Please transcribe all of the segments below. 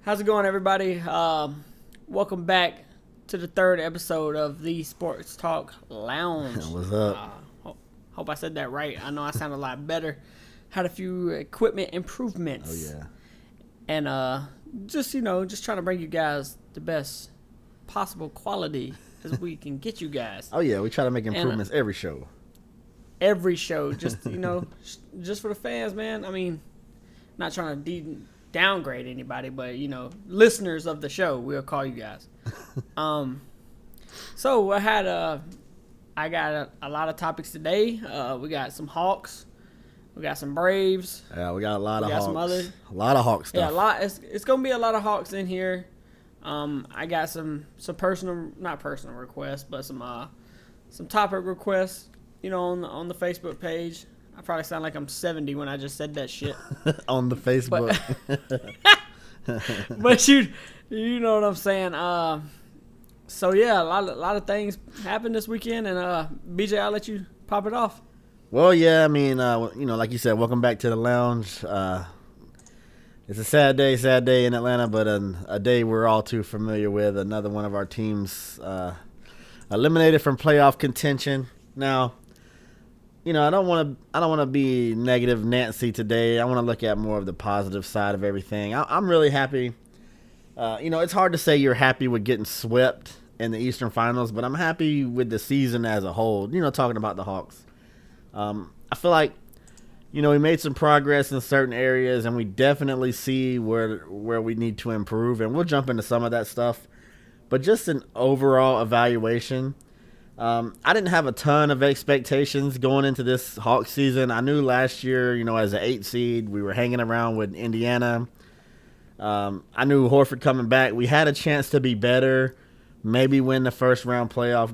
How's it going, everybody? Welcome back to the third episode of the Sports Talk Lounge. What's up? Hope I said that right. I know I sound a lot better. Had a few equipment improvements. Oh yeah. And just trying to bring you guys the best possible quality as we can get you guys. Oh yeah, we try to make improvements every show. Every show, just just for the fans, man. I mean, not trying to downgrade anybody, but listeners of the show, we'll call you guys. So I got a lot of topics today. We got some Hawks, we got some Braves. Yeah, we got a lot of got Hawks. some other, a lot of Hawks stuff. Yeah, a lot. It's gonna be a lot of Hawks in here. I got some not personal requests, but some topic requests. On the Facebook page. I probably sound like I'm 70 when I just said that shit. On the Facebook. But you know what I'm saying. So yeah, a lot of things happened this weekend, and BJ, I'll let you pop it off. Well, yeah, I mean, like you said, welcome back to the lounge. It's a sad day in Atlanta, but a day we're all too familiar with. Another one of our teams eliminated from playoff contention. Now, I don't want to be negative Nancy today. I want to look at more of the positive side of everything. I'm really happy. It's hard to say you're happy with getting swept in the Eastern Finals, but I'm happy with the season as a whole. Talking about the Hawks. I feel like, we made some progress in certain areas, and we definitely see where we need to improve, and we'll jump into some of that stuff. But just an overall evaluation, I didn't have a ton of expectations going into this Hawks season. I knew last year, as an 8 seed, we were hanging around with Indiana. I knew Horford coming back. We had a chance to be better, maybe win the first round playoff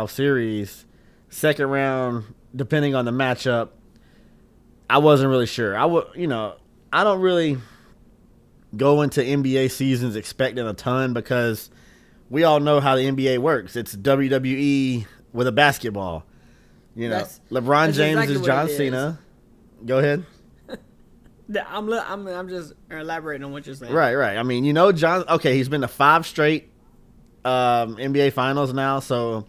series. Second round, depending on the matchup, I wasn't really sure. I don't really go into NBA seasons expecting a ton because we all know how the NBA works. It's WWE with a basketball. LeBron James exactly is John Cena. Go ahead. I'm just elaborating on what you're saying. Right. I mean, John. Okay, he's been to 5 straight NBA Finals now, so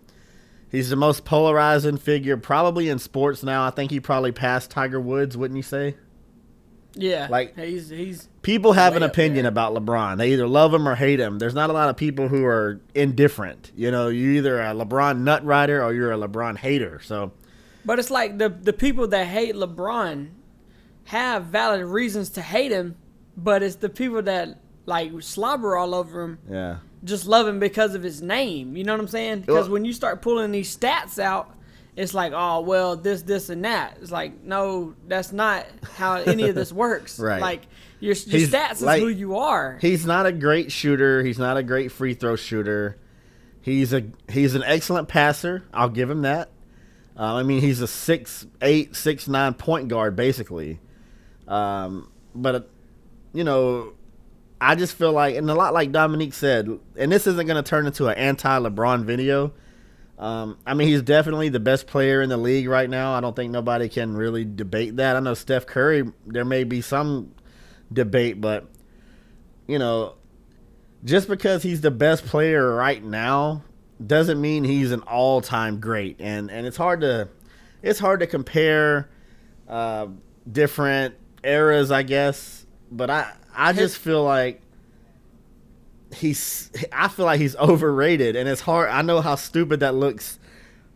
he's the most polarizing figure probably in sports now. I think he probably passed Tiger Woods, wouldn't you say? Yeah. Like he's people have an opinion about LeBron. They either love him or hate him. There's not a lot of people who are indifferent. You're either a LeBron nut rider or you're a LeBron hater. So, but it's like the people that hate LeBron have valid reasons to hate him, but it's the people that like slobber all over him. Yeah. Just love him because of his name. You know what I'm saying? Because when you start pulling these stats out, it's like, oh, well, this, and that. It's like, no, that's not how any of this works. Right. Like, your stats is who you are. He's not a great shooter. He's not a great free throw shooter. He's an excellent passer. I'll give him that. He's a 6'8", 6'9" point guard, basically. But I just feel like, and a lot like Dominique said, and this isn't going to turn into an anti-LeBron video. He's definitely the best player in the league right now. I don't think nobody can really debate that. I know Steph Curry, there may be some debate, but, just because he's the best player right now doesn't mean he's an all-time great. And it's hard to compare different eras, I guess. But I just feel like he's overrated, and it's hard. I know how stupid that looks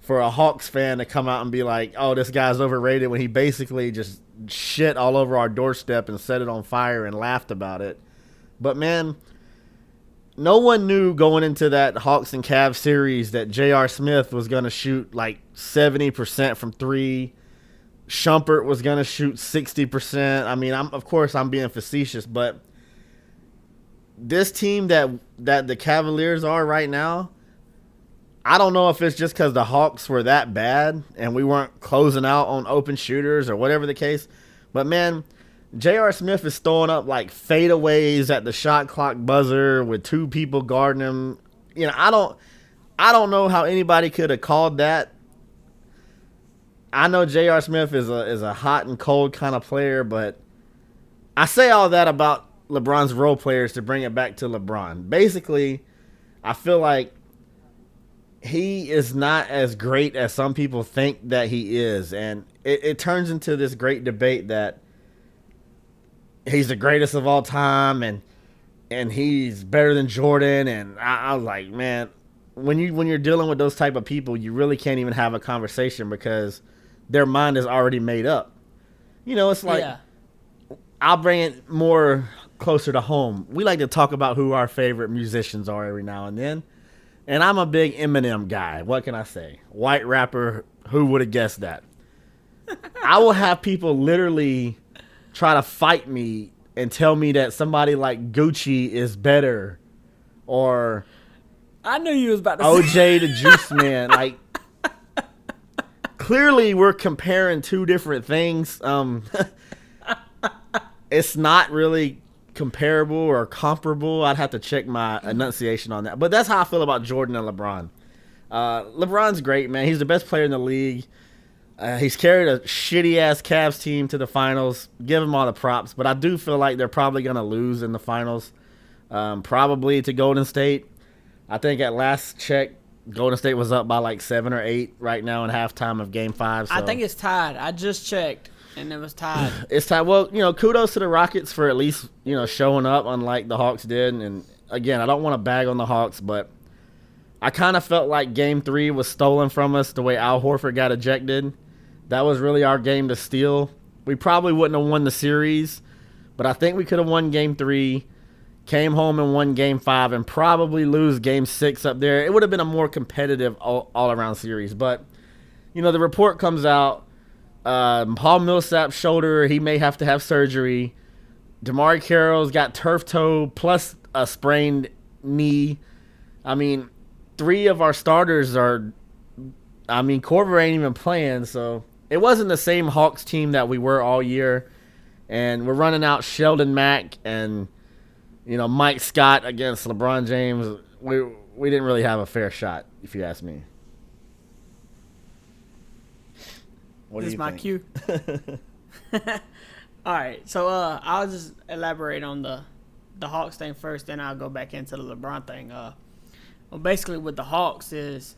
for a Hawks fan to come out and be like, "Oh, this guy's overrated," when he basically just shit all over our doorstep and set it on fire and laughed about it. But man, no one knew going into that Hawks and Cavs series that J.R. Smith was going to shoot like 70% from 3. Shumpert was going to shoot 60%. I'm being facetious, but this team that the Cavaliers are right now, I don't know if it's just because the Hawks were that bad and we weren't closing out on open shooters or whatever the case. But, man, J.R. Smith is throwing up like fadeaways at the shot clock buzzer with 2 people guarding him. I don't know how anybody could have called that. I know J.R. Smith is a hot and cold kind of player, but I say all that about LeBron's role players to bring it back to LeBron. Basically, I feel like he is not as great as some people think that he is. And it turns into this great debate that he's the greatest of all time and he's better than Jordan. And I was like, man, when you're dealing with those type of people, you really can't even have a conversation because their mind is already made up. It's like, I'll bring it more closer to home. We like to talk about who our favorite musicians are every now and then. And I'm a big Eminem guy. What can I say? White rapper. Who would have guessed that? I will have people literally try to fight me and tell me that somebody like Gucci is better, or I knew you was about to OJ say. the Juice Man. Like, clearly we're comparing two different things. It's not really comparable or comparable. I'd have to check my enunciation on that. But that's how I feel about Jordan and LeBron. LeBron's great, man. He's the best player in the league. He's carried a shitty-ass Cavs team to the finals. Give him all the props. But I do feel like they're probably going to lose in the finals. Probably to Golden State. I think at last check, Golden State was up by like 7 or 8 right now in halftime of Game 5. So. I think it's tied. I just checked, and it was tied. It's tied. Well, kudos to the Rockets for at least, showing up, unlike the Hawks did. And, again, I don't want to bag on the Hawks, but I kind of felt like Game 3 was stolen from us the way Al Horford got ejected. That was really our game to steal. We probably wouldn't have won the series, but I think we could have won Game 3. Came home and won Game 5 and probably lose Game 6 up there. It would have been a more competitive all-around series. But, the report comes out. Paul Millsap's shoulder, he may have to have surgery. DeMar Carroll's got turf toe plus a sprained knee. I mean, 3 of our starters are – Korver ain't even playing. So it wasn't the same Hawks team that we were all year. And we're running out Sheldon Mack and – Mike Scott against LeBron James, we didn't really have a fair shot, if you ask me. What do you think? This is my cue. All right, so I'll just elaborate on the Hawks thing first, then I'll go back into the LeBron thing. Basically with the Hawks is,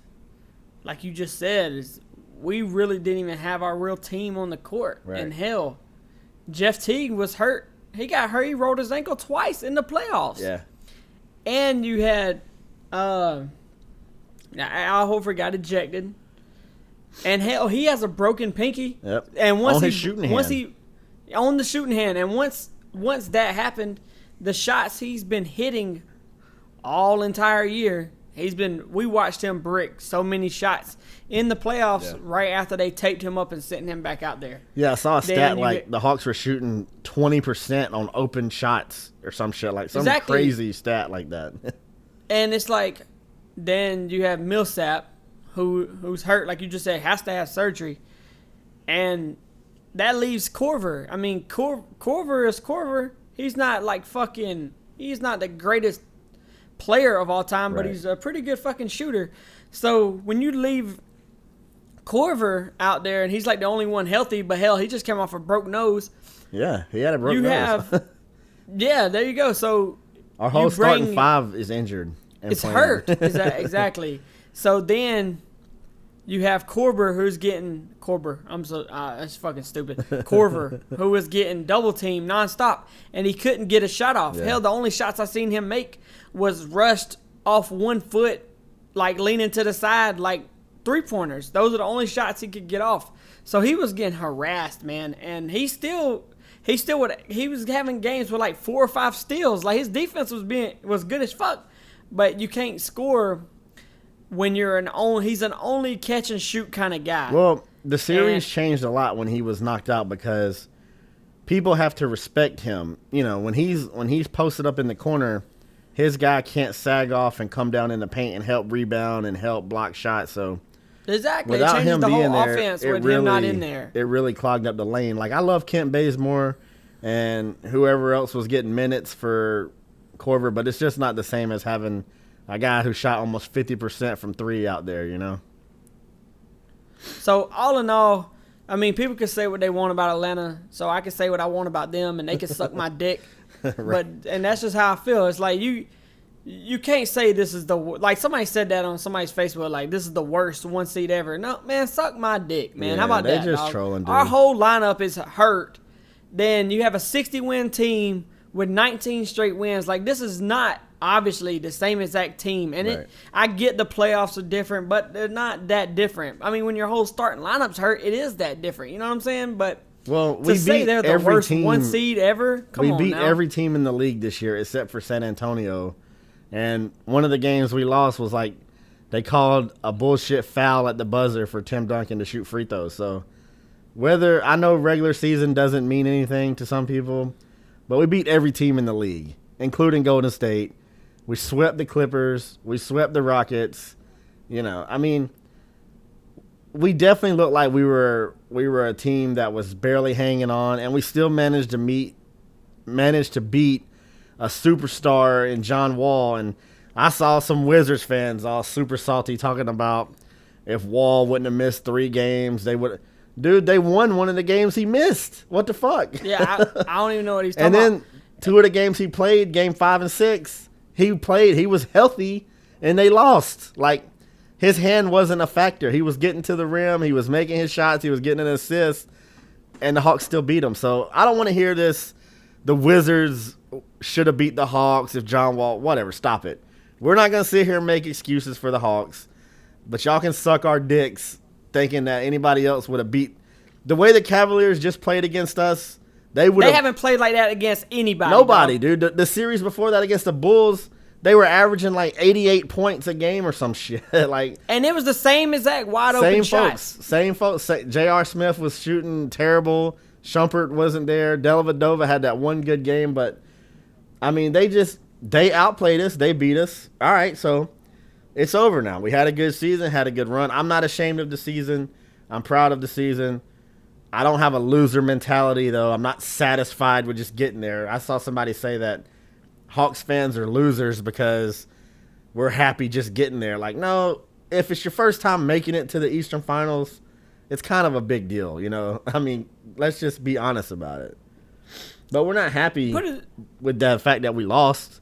like you just said, is we really didn't even have our real team on the court. Right. And hell, Jeff Teague was hurt. He got hurt. He rolled his ankle twice in the playoffs. Yeah. And you had Al Horford got ejected. And hell, he has a broken pinky. Yep. And once on his he shooting on the shooting hand, and once that happened, the shots he's been hitting all entire year, we watched him brick so many shots in the playoffs right after they taped him up and sent him back out there. Yeah, I saw a stat the Hawks were shooting 20% on open shots or some shit, like some crazy stat like that. And it's like, then you have Millsap, who's hurt, like you just said, has to have surgery. And that leaves Korver. Korver is Korver. He's not he's not the greatest player of all time, but he's a pretty good fucking shooter. So when you leave Korver out there and he's like the only one healthy, but hell, he just came off a broke nose. Yeah, he had a broke nose. Yeah, there you go. So our whole starting 5 is injured. It's hurt. Exactly. So then you have Korver, that's fucking stupid. Korver, who was getting double teamed nonstop, and he couldn't get a shot off. Yeah. Hell, the only shots I seen him make was rushed off 1 foot, like leaning to the side, like 3-pointers. Those are the only shots he could get off. So he was getting harassed, man, and he was having games with like 4 or 5 steals. Like his defense was good as fuck, but you can't score when he's an only catch and shoot kind of guy. Well, the series changed a lot when he was knocked out because people have to respect him. When he's posted up in the corner, his guy can't sag off and come down in the paint and help rebound and help block shots. So exactly, without it changes him the being whole there, offense with him not in there. It really clogged up the lane. Like, I love Kent Bazemore and whoever else was getting minutes for Korver, but it's just not the same as having a guy who shot almost 50% from 3 out there, So, all in all, people can say what they want about Atlanta, so I can say what I want about them, and they can suck my dick. Right. And that's just how I feel. It's like you can't say this is like somebody said that on somebody's Facebook, like this is the worst 1 seed ever. No, man, suck my dick, man. Yeah, How about they that? just dog? trolling, dude. Our whole lineup is hurt. Then you have a 60-win team with 19 straight wins. Like this is not obviously the same exact team. And Right. I get the playoffs are different, but they're not that different. I mean, when your whole starting lineup's hurt, it is that different. You know what I'm saying? But Well, to we say beat they're the every worst team. 1 seed ever, come on We beat now. every team in the league this year except for San Antonio. And one of the games we lost was like they called a bullshit foul at the buzzer for Tim Duncan to shoot free throws. So whether I know regular season doesn't mean anything to some people, but we beat every team in the league, including Golden State. We swept the Clippers. We swept the Rockets. You know, I mean, we definitely looked like we were a team that was barely hanging on, and we still managed to beat a superstar in John Wall. And I saw some Wizards fans all super salty talking about if Wall wouldn't have missed 3 games, they would. Dude, they won one of the games he missed. What the fuck? Yeah, I don't even know what he's talking And then about. 2 of the games he played, game 5 and 6, he played. He was healthy, and they lost. Like, his hand wasn't a factor. He was getting to the rim. He was making his shots. He was getting an assist, and the Hawks still beat him. So I don't want to hear this. The Wizards should have beat the Hawks if John Wall. Whatever. Stop it. We're not going to sit here and make excuses for the Hawks, but y'all can suck our dicks thinking that anybody else would have beat. The way the Cavaliers just played against us, they would have. They haven't played like that against anybody. Nobody, dog. dude. The series before that against the Bulls, they were averaging like 88 points a game or some shit. Like, And it was the same exact wide open shots. Same folks. J.R. Smith was shooting terrible. Shumpert wasn't there. Dellavedova had that one good game, but I mean, they outplayed us. They beat us. All right, so it's over now. We had a good season, had a good run. I'm not ashamed of the season. I'm proud of the season. I don't have a loser mentality, though. I'm not satisfied with just getting there. I saw somebody say that Hawks fans are losers because we're happy just getting there. Like, no, if it's your first time making it to the Eastern Finals, it's kind of a big deal, you know? I mean, let's just be honest about it. But we're not happy with the fact that we lost.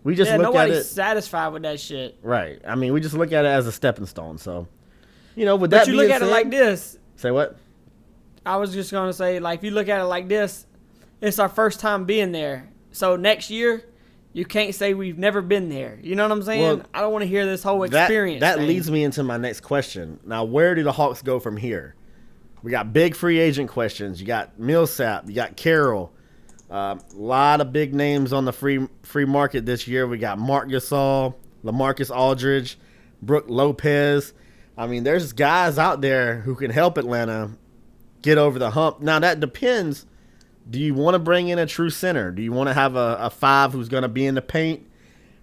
We just look at nobody's it. satisfied with that shit. Right. I mean, we just look at it as a stepping stone. So, you know, with But that you being look at said, it like this. Say what? I was just going to say, like, if you look at it like this, it's our first time being there. So next year, you can't say we've never been there. You know what I'm saying? Well, I don't want to hear this whole experience. That thing. leads me into my next question. Now, where do the Hawks go from here? We got big free agent questions. You got Millsap. You got Carroll. A lot of big names on the free market this year. We got Marc Gasol, LaMarcus Aldridge, Brook Lopez. I mean, there's guys out there who can help Atlanta get over the hump. Now, that depends. Do you want to bring in a true center? Do you want to have a 5 who's going to be in the paint,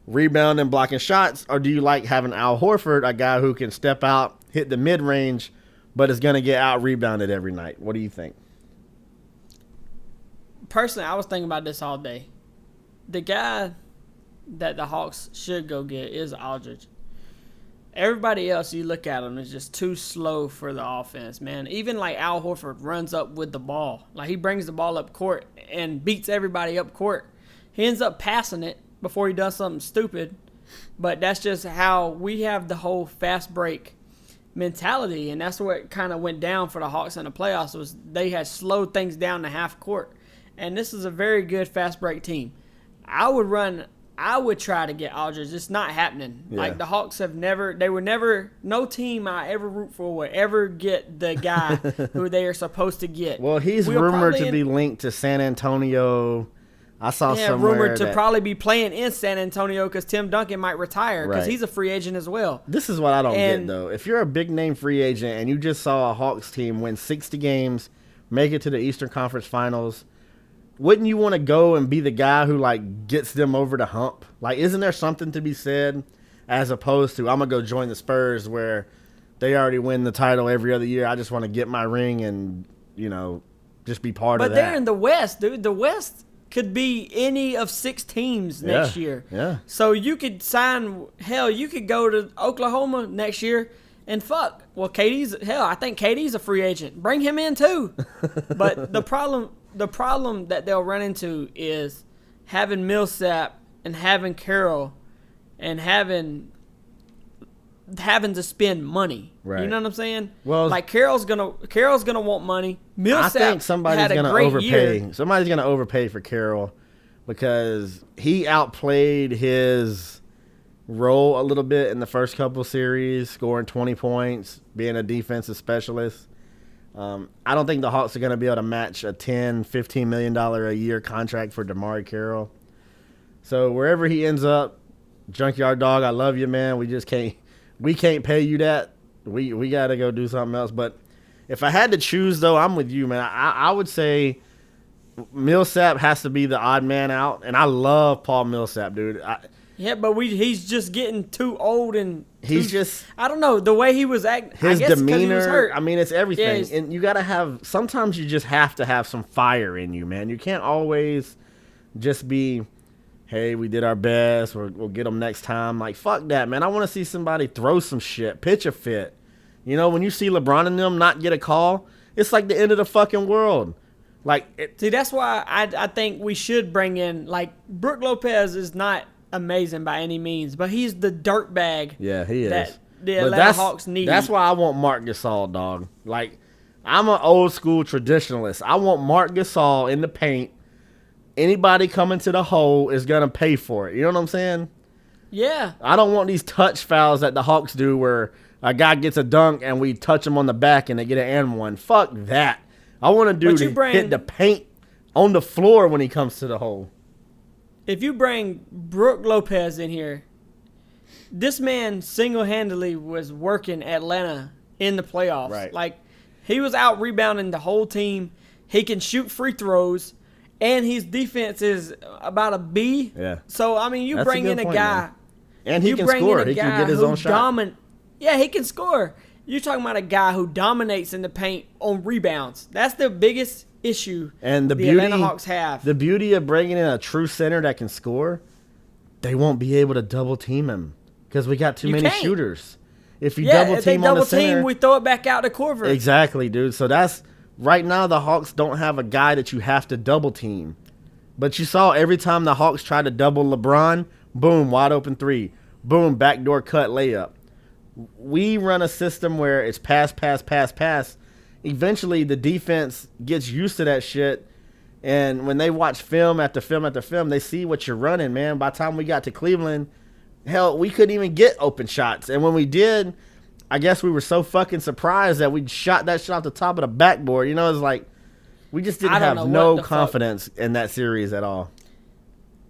rebounding, blocking shots? Or do you like having Al Horford, a guy who can step out, hit the mid-range, but is going to get out-rebounded every night? What do you think? Personally, I was thinking about this all day. The guy that the Hawks should go get is Aldridge. Everybody else, you look at them, is just too slow for the offense, man. Even like Al Horford runs up with the ball. Like, he brings the ball up court and beats everybody up court. He ends up passing it before he does something stupid. But that's just how we have the whole fast break mentality. And that's what kind of went down for the Hawks in the playoffs, was they had slowed things down to half court. And this is a very good fast break team. I would try to get Aldridge. It's not happening. Yeah. Like, the Hawks no team I ever root for would ever get the guy who they are supposed to get. Well, he's rumored to be linked to San Antonio. I saw somewhere rumored to probably be playing in San Antonio because Tim Duncan might retire because he's a free agent as well. This is what I don't get, though. If you're a big-name free agent and you just saw a Hawks team win 60 games, make it to the Eastern Conference Finals, wouldn't you want to go and be the guy who, like, gets them over the hump? Like, isn't there something to be said as opposed to, I'm going to go join the Spurs where they already win the title every other year. I just want to get my ring and, you know, just be part of that. But they're in the West, dude. The West could be any of 6 teams next year. Yeah. So you could you could go to Oklahoma next year and fuck. Well, I think KD's a free agent. Bring him in too. But the problem that they'll run into is having Millsap and having Carroll and having to spend money. Right. You know what I'm saying? Well, like Carroll's gonna want money. Millsap I think somebody's had a gonna great overpay. year. Somebody's gonna overpay for Carroll because he outplayed his role a little bit in the first couple series, scoring 20 points, being a defensive specialist. I don't think the Hawks are going to be able to match a $10, $15 million a year contract for DeMarre Carroll. So wherever he ends up, Junkyard Dog, I love you, man. We can't pay you that. We got to go do something else. But if I had to choose, though, I'm with you, man. I would say Millsap has to be the odd man out, and I love Paul Millsap, dude. Yeah, but he's just getting too old and I don't know, the way he was acting. His I guess demeanor, he was hurt. I mean, it's everything. Yeah, and you got to have, sometimes you just have to have some fire in you, man. You can't always just be, hey, we did our best, we'll get them next time. Like, fuck that, man. I want to see somebody throw some shit, pitch a fit. You know, when you see LeBron and them not get a call, it's like the end of the fucking world. Like, see, that's why I think we should bring in, like, Brook Lopez is not amazing by any means, but he's the dirtbag. Yeah, he is. That the Atlanta Hawks need. That's why I want Marc Gasol, dog. Like, I'm an old school traditionalist. I want Marc Gasol in the paint. Anybody coming to the hole is gonna pay for it. You know what I'm saying? Yeah. I don't want these touch fouls that the Hawks do where a guy gets a dunk and we touch him on the back and they get an and one. Fuck that. I want a dude to hit the paint on the floor when he comes to the hole. If you bring Brook Lopez in here, this man single-handedly was working Atlanta in the playoffs. Right. Like, he was out rebounding the whole team. He can shoot free throws, and his defense is about a B. Yeah. So, I mean, you That's bring a in a good point, guy. man. And he can score. He can get his own shot. Yeah, he can score. You're talking about a guy who dominates in the paint on rebounds. That's the biggest issue and the Atlanta Hawks have. The beauty of bringing in a true center that can score, they won't be able to double team him because we got too many shooters. If you double team on the center, we throw it back out to Corver. Exactly, dude. So that's right now the Hawks don't have a guy that you have to double team. But you saw every time the Hawks tried to double LeBron, boom, wide open three, boom, backdoor cut layup. We run a system where it's pass, pass, pass, pass. Eventually, the defense gets used to that shit, and when they watch film after film after film, they see what you're running, man. By the time we got to Cleveland, hell, we couldn't even get open shots. And when we did, I guess we were so fucking surprised that we shot that shot off the top of the backboard. You know, it's like we just didn't have no confidence in that series at all.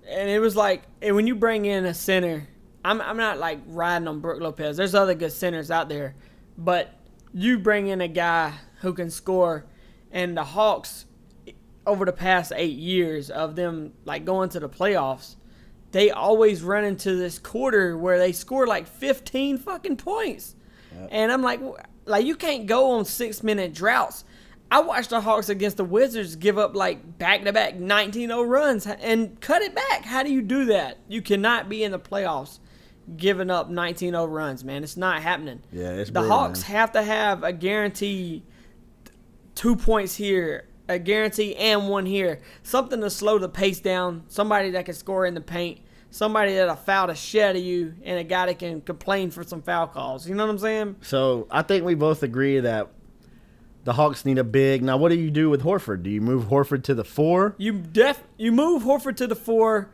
And it was like, and when you bring in a center, I'm not like riding on Brook Lopez. There's other good centers out there, but you bring in a guy who can score, and the Hawks, over the past 8 years of them like going to the playoffs, they always run into this quarter where they score like 15 fucking points. Yep. And I'm like you can't go on 6-minute droughts. I watched the Hawks against the Wizards give up like back-to-back 19-0 runs and cut it back. How do you do that? You cannot be in the playoffs giving up 19-0 runs, man. It's not happening. Yeah, it's the brutal, Hawks man. have to have a guarantee 2 points here, a guarantee and one here. Something to slow the pace down. Somebody that can score in the paint. Somebody that'll foul the shit out of you, and a guy that can complain for some foul calls. You know what I'm saying? So I think we both agree that the Hawks need a big. Now, what do you do with Horford? Do you move Horford to the 4? You move Horford to the 4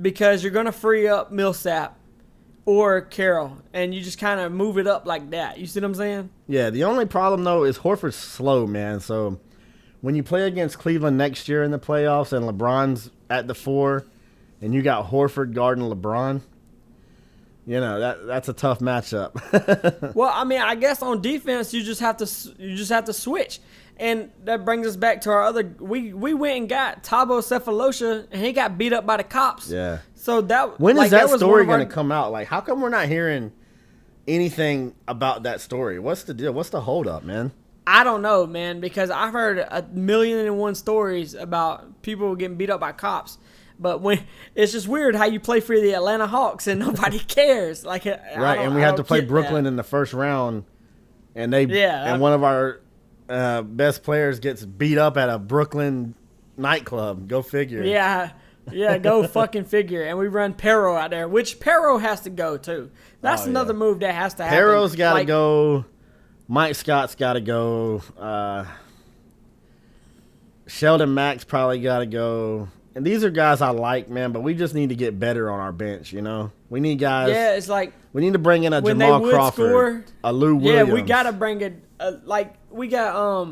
because you're going to free up Millsap or Carroll, and you just kind of move it up like that. You see what I'm saying? Yeah, the only problem, though, is Horford's slow, man. So when you play against Cleveland next year in the playoffs and LeBron's at the 4 and you got Horford guarding LeBron, you know, that's a tough matchup. Well, I mean, I guess on defense you just have to switch. And that brings us back to our other. We went and got Thabo Cephalosha, and he got beat up by the cops. Yeah. So that when is that was story going to come out? Like, how come we're not hearing anything about that story? What's the deal? What's the holdup, man? I don't know, man, because I've heard 1,000,001 stories about people getting beat up by cops. But when it's just weird how you play for the Atlanta Hawks and nobody cares. Like, right, and we had to play Brooklyn in the first round, and one of our best players gets beat up at a Brooklyn nightclub. Go figure. Yeah, Yeah, go fucking figure. And we run Perro out there, which Perro has to go too. That's another move that has to happen. Perro's got to go. Mike Scott's got to go. Sheldon Mack's probably got to go. And these are guys I like, man, but we just need to get better on our bench, you know? We need guys. Yeah, it's like. We need to bring in a Jamal Crawford, a Lou Williams. Yeah, we got to bring we got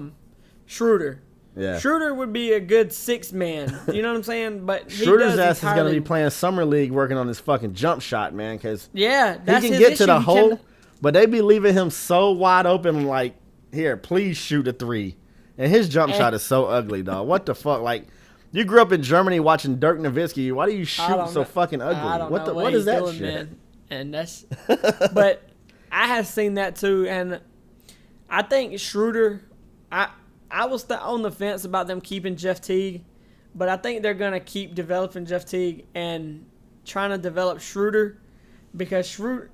Schroeder. Yeah. Schroeder would be a good 6-man. You know what I'm saying? But Schroeder's ass is going to be playing summer league working on his fucking jump shot, man, because he can get to the hole, but they be leaving him so wide open, like, here, please shoot a 3. And his jump shot is so ugly, dog. What the fuck? Like, you grew up in Germany watching Dirk Nowitzki. Why do you shoot so fucking ugly? I don't know what is that doing, shit? Man. And that's, but I have seen that too, and I think Schroeder. I was on the fence about them keeping Jeff Teague, but I think they're gonna keep developing Jeff Teague and trying to develop Schroeder because Schroeder.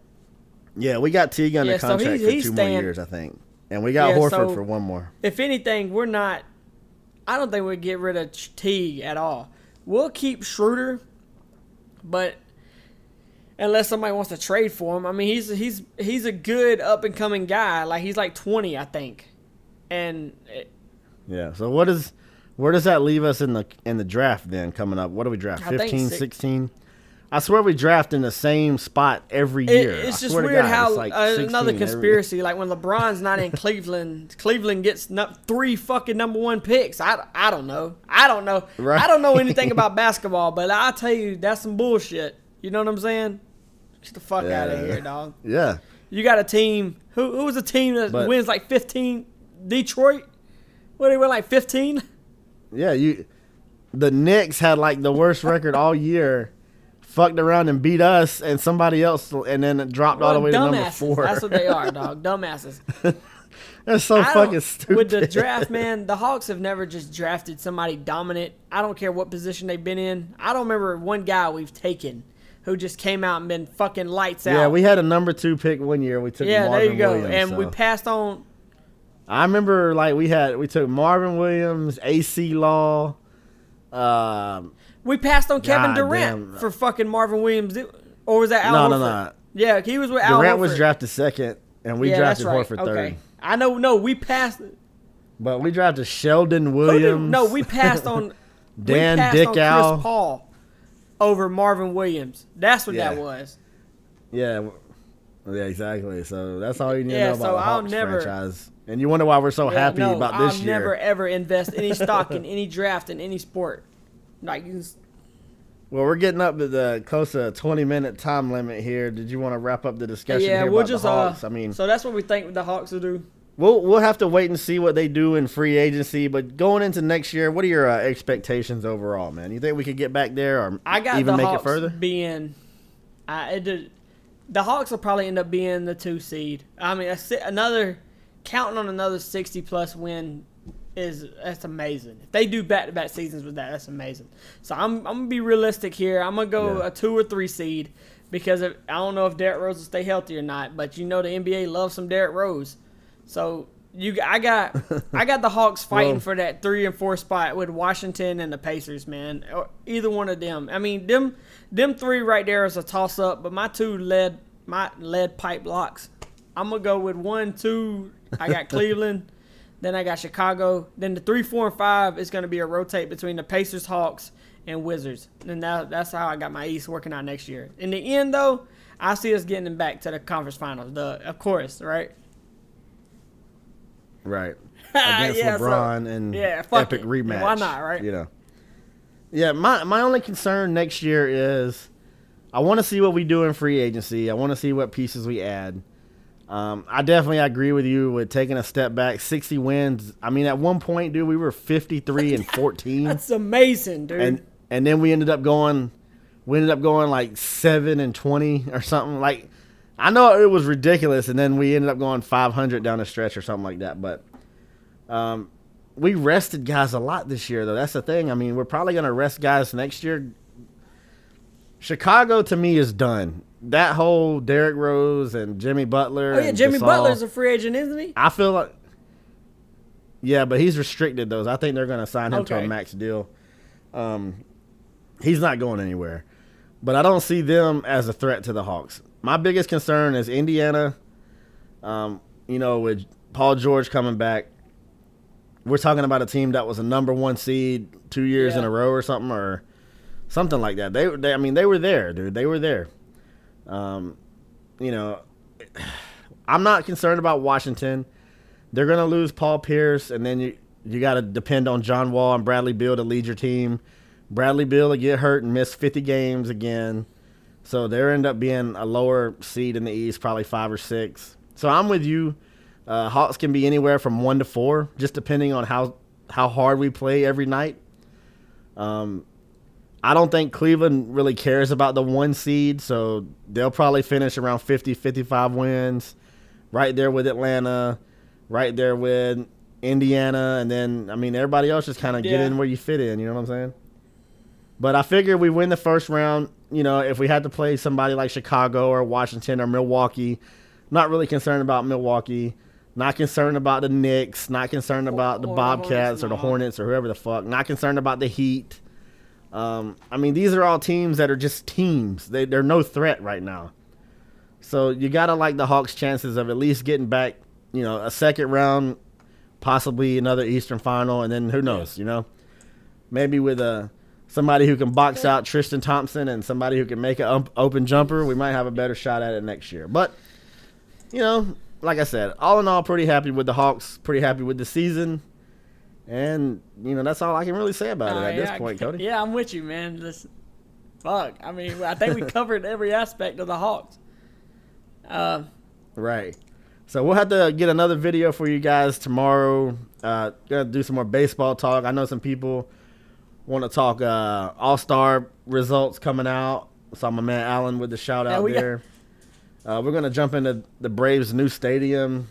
Yeah, we got Teague under contract for 2 more years, I think, and we got Horford for 1 more. If anything, we're not. I don't think we'd get rid of Teague at all. We'll keep Schroeder, but unless somebody wants to trade for him, I mean, he's a good up and coming guy. Like he's like 20, I think, and. Yeah. So where does that leave us in the draft then coming up? What do we draft? 15, 16? I swear we draft in the same spot every year. It's just weird how another conspiracy, like when LeBron's not in Cleveland, Cleveland gets 3 fucking number 1 picks. I don't know. Right. I don't know anything about basketball, but I'll tell you that's some bullshit. You know what I'm saying? Get the fuck out of here, dog. Yeah. You got a team. Who was a team that wins like 15? Detroit? What, they win like 15? Yeah, the Knicks had like the worst record all year, fucked around and beat us and somebody else, and then it dropped all the way to number 4. That's what they are, dog. Dumbasses. That's so fucking stupid. With the draft, man, the Hawks have never just drafted somebody dominant. I don't care what position they've been in. I don't remember one guy we've taken who just came out and been fucking lights out. Yeah, we had a number 2 pick one year. We took Marvin there you go. Williams, and we passed on. I remember like we took Marvin Williams, AC Law. We passed on Kevin Durant for fucking Marvin Williams, or was that Al Horford? No. Yeah, he was with Al Horford. Durant was drafted 2nd, and we drafted Horford 3rd. Okay. I know. No, we passed. But we drafted Sheldon Williams. No, we passed on Dan on Dickow. Chris Paul over Marvin Williams. That's what that was. Yeah. Yeah, exactly. So that's all you need to know about the Hawks franchise. And you wonder why we're so happy about this year. I'll never, ever invest any stock in any draft in any sport. Well, we're getting up to the close to a 20-minute time limit here. Did you want to wrap up the discussion here we'll about just, the Hawks? so that's what we think the Hawks will do. We'll have to wait and see what they do in free agency. But going into next year, what are your expectations overall, man? You think we could get back there or even make it further? The Hawks will probably end up being the 2 seed. I mean, counting on another 60-plus win that's amazing. If they do back-to-back seasons with that's amazing. So I'm gonna be realistic here. I'm gonna go a 2 or 3 seed because I don't know if Derrick Rose will stay healthy or not. But you know the NBA loves some Derrick Rose. So I got the Hawks fighting for that 3 and 4 spot with Washington and the Pacers, man. Or either one of them. I mean, them 3 right there is a toss up, but my 2 lead pipe locks. I'm gonna go with 1, 2. I got Cleveland, then I got Chicago. Then the 3, 4, and 5 is gonna be a rotate between the Pacers, Hawks, and Wizards. And that's how I got my East working out next year. In the end, though, I see us getting back to the conference finals. Of course, right? Right. Against LeBron and epic rematch. Why not, right? You know. Yeah, my only concern next year is I want to see what we do in free agency. I want to see what pieces we add. I definitely agree with you with taking a step back. 60 wins. I mean, at one point, dude, we were 53 and 14. That's amazing, dude. And then we ended up going like 7 and 20 or something. Like, I know it was ridiculous, and then we ended up going 500 down the stretch or something like that. But we rested guys a lot this year, though. That's the thing. I mean, we're probably going to rest guys next year. Chicago, to me, is done. That whole Derrick Rose and Jimmy Butler. Oh, yeah, Jimmy Butler's a free agent, isn't he? I feel like. Yeah, but he's restricted those. I think they're going to sign him to a max deal. He's not going anywhere. But I don't see them as a threat to the Hawks. My biggest concern is Indiana. With Paul George coming back, we're talking about a team that was a number 1 seed 2 years in a row or something like that. They were there, dude. They were there. I'm not concerned about Washington. They're going to lose Paul Pierce, and then you got to depend on John Wall and Bradley Beal to lead your team. Bradley Beal will get hurt and miss 50 games again. So they'll end up being a lower seed in the East, probably 5 or 6. So I'm with you. Hawks can be anywhere from 1 to 4, just depending on how hard we play every night. I don't think Cleveland really cares about the 1 seed, so they'll probably finish around 50, 55 wins, right there with Atlanta, right there with Indiana, and then, everybody else just kind of get in where you fit in, you know what I'm saying? But I figure we win the first round, if we had to play somebody like Chicago or Washington or Milwaukee. Not really concerned about Milwaukee. Not concerned about the Knicks. Not concerned about the Bobcats or the Hornets or whoever the fuck. Not concerned about the Heat. These are all teams that are just teams. They're no threat right now. So you got to like the Hawks' chances of at least getting back, a second round, possibly another Eastern final, and then who knows, Maybe with somebody who can box out Tristan Thompson and somebody who can make an open jumper, we might have a better shot at it next year. But, like I said, all in all, pretty happy with the Hawks, pretty happy with the season. And, that's all I can really say about it at this point, Cody. Yeah, I'm with you, man. Fuck. I think we covered every aspect of the Hawks. Right. So we'll have to get another video for you guys tomorrow. Gonna do some more baseball talk. I know some people want to talk All-Star results coming out. Saw my man Allen with the shout out there. We're going to jump into the Braves' new stadium.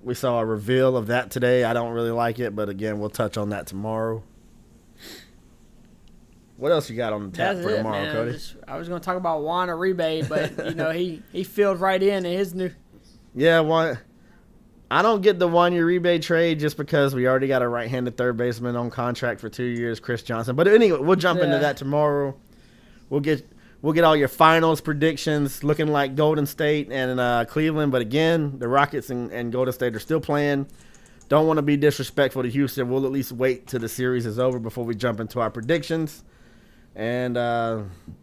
We saw a reveal of that today. I don't really like it, but again, we'll touch on that tomorrow. What else you got on the tap for tomorrow, man. Cody? I was going to talk about Juan Uribe, but he filled right in his new. Yeah, I don't get the Juan Uribe trade just because we already got a right-handed third baseman on contract for 2 years, Chris Johnson. But anyway, we'll jump into that tomorrow. We'll get all your finals predictions looking like Golden State and Cleveland. But again, the Rockets and Golden State are still playing. Don't want to be disrespectful to Houston. We'll at least wait till the series is over before we jump into our predictions. And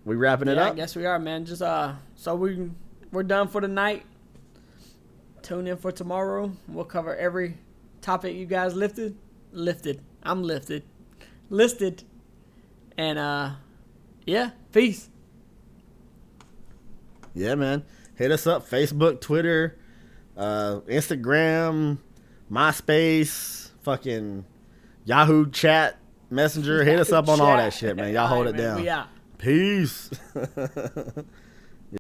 we wrapping it up? I guess we are, man. Just so we're done for the night. Tune in for tomorrow. We'll cover every topic you guys lifted. I'm lifted. Listed. And, peace. Yeah, man. Hit us up. Facebook, Twitter, Instagram, MySpace, fucking Yahoo chat, Messenger. Hit us up on all that shit, man. Y'all hold it down. We out. Peace.